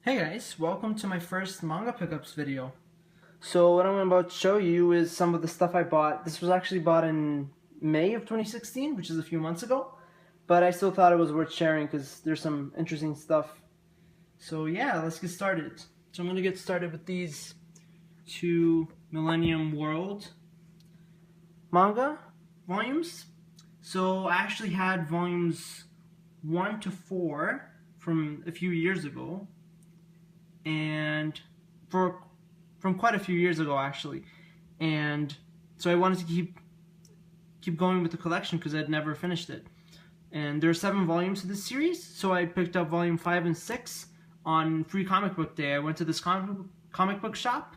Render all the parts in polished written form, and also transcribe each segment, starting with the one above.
Hey guys, welcome to my first manga pickups video. So what I'm about to show you is some of the stuff I bought. This was actually bought in May of 2016, which is a few months ago. But I still thought it was worth sharing because there's some interesting stuff. So yeah, let's get started. So I'm going to get started with these two Millennium World manga volumes. So I actually had volumes 1 to 4 from a few years ago. And from quite a few years ago actually, and so I wanted to keep going with the collection because I'd never finished it. And there are 7 volumes to this series, so I picked up volume 5 and 6 on Free Comic Book Day. I went to this comic book shop,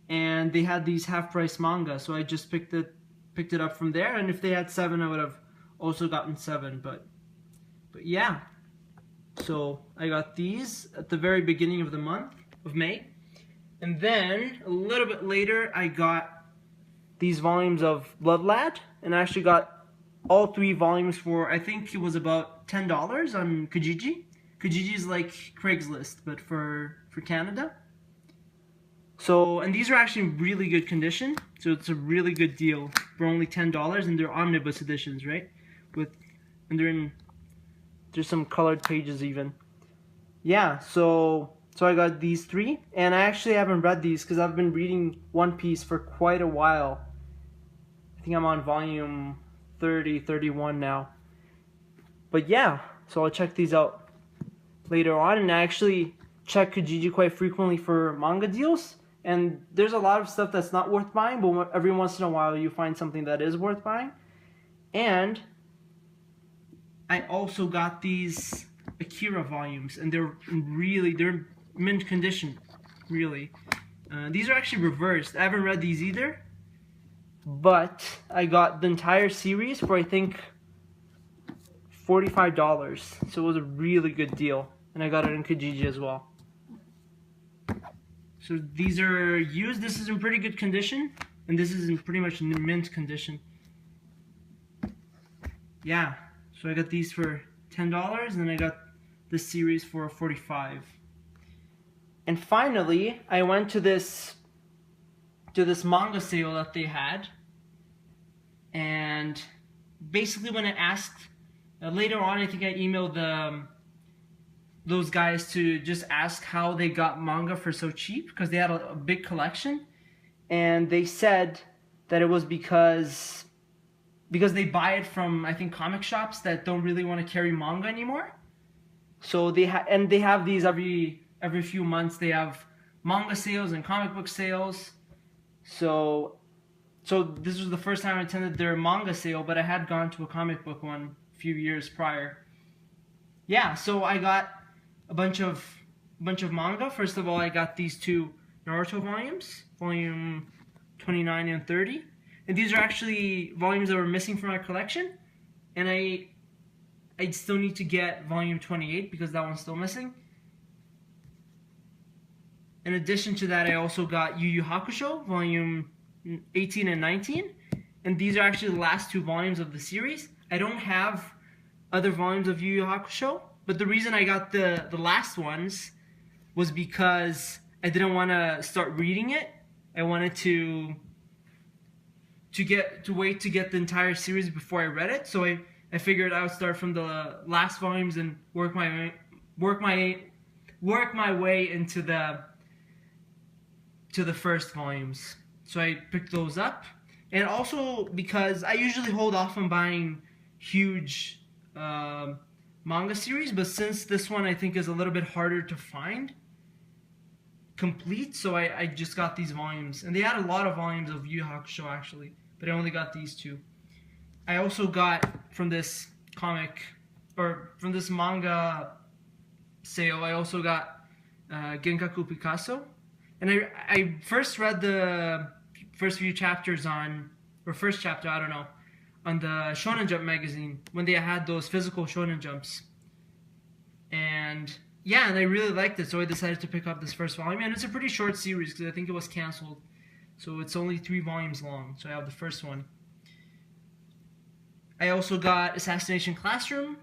and they had these half-price manga, so I just picked it up from there. And if they had 7, I would have also gotten 7. But yeah. So I got these at the very beginning of the month of May. And then a little bit later I got these volumes of Bloodlad, and I actually got all 3 volumes for, I think it was about $10 on Kijiji. Kijiji is like Craigslist, but for Canada. So, and these are actually in really good condition, so it's a really good deal for only $10, and they're omnibus editions, right? And there's some colored pages even. Yeah, so I got these 3, and I actually haven't read these because I've been reading One Piece for quite a while. I think I'm on volume 30, 31 now. But yeah, so I'll check these out later on, and I actually check Kijiji quite frequently for manga deals, and there's a lot of stuff that's not worth buying, but every once in a while you find something that is worth buying. And I also got these Akira volumes, and they're mint condition, really. These are actually reversed. I haven't read these either, but I got the entire series for I think $45, so it was a really good deal, and I got it in Kijiji as well. So these are used. This is in pretty good condition, and this is in pretty much mint condition. Yeah. So I got these for $10, and then I got this series for $45. And finally, I went to this manga sale that they had, and basically when I asked later on, I think I emailed those guys to just ask how they got manga for so cheap, because they had a big collection, and they said that it was because they buy it from, I think, comic shops that don't really want to carry manga anymore. So they have these every few months. They have manga sales and comic book sales. So this was the first time I attended their manga sale, but I had gone to a comic book one a few years prior. Yeah, so I got a bunch of manga. First of all, I got these 2 Naruto volumes, volume 29 and 30. And these are actually volumes that were missing from my collection, and I still need to get volume 28 because that one's still missing. In addition to that, I also got Yu Hakusho, volume 18 and 19, and these are actually the last 2 volumes of the series. I don't have other volumes of Yu Hakusho, but the reason I got the last ones was because I didn't want to start reading it. I wanted to wait to get the entire series before I read it. So I figured I would start from the last volumes and work my way into the first volumes. So I picked those up, and also because I usually hold off on buying huge manga series, but since this one I think is a little bit harder to find complete, so I just got these volumes, and they had a lot of volumes of Yu Hakusho actually, but I only got these 2. I also got from this manga sale, I also got Genkaku Picasso, and I first read the first few chapters first chapter, I don't know, on the Shonen Jump magazine when they had those physical Shonen Jumps, and yeah, and I really liked it, so I decided to pick up this first volume, and it's a pretty short series because I think it was canceled. So it's only 3 volumes long, so I have the first one. I also got Assassination Classroom,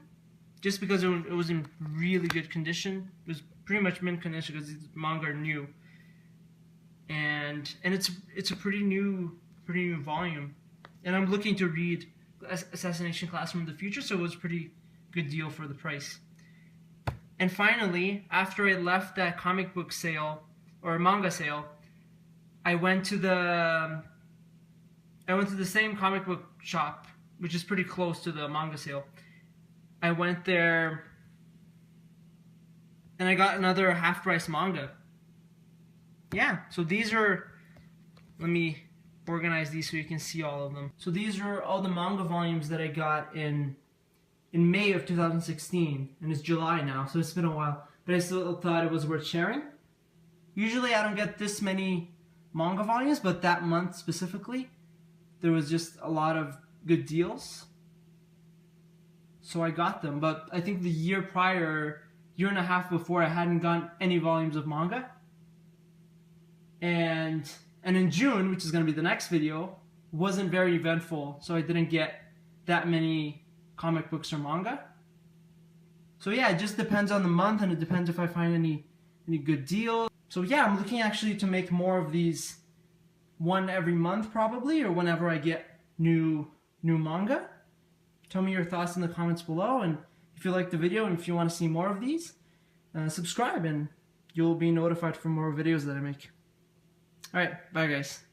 just because it was in really good condition. It was pretty much mint condition because these manga are new, and it's a pretty new volume, and I'm looking to read Assassination Classroom in the future, so it was a pretty good deal for the price. And finally, after I left that comic book sale or manga sale, I went to the same comic book shop, which is pretty close to the manga sale. I went there and I got another half-price manga. Yeah, so these are, let me organize these so you can see all of them. So these are all the manga volumes that I got in May of 2016, and it's July now, so it's been a while, but I still thought it was worth sharing. Usually I don't get this many manga volumes, but that month specifically, there was just a lot of good deals, so I got them. But I think the year and a half before, I hadn't gotten any volumes of manga. And in June, which is going to be the next video, wasn't very eventful, so I didn't get that many comic books or manga. So yeah, it just depends on the month, and it depends if I find any good deals. So yeah, I'm looking actually to make more of these, one every month probably, or whenever I get new manga. Tell me your thoughts in the comments below, and if you like the video and if you want to see more of these, subscribe and you'll be notified for more videos that I make. Alright, bye guys.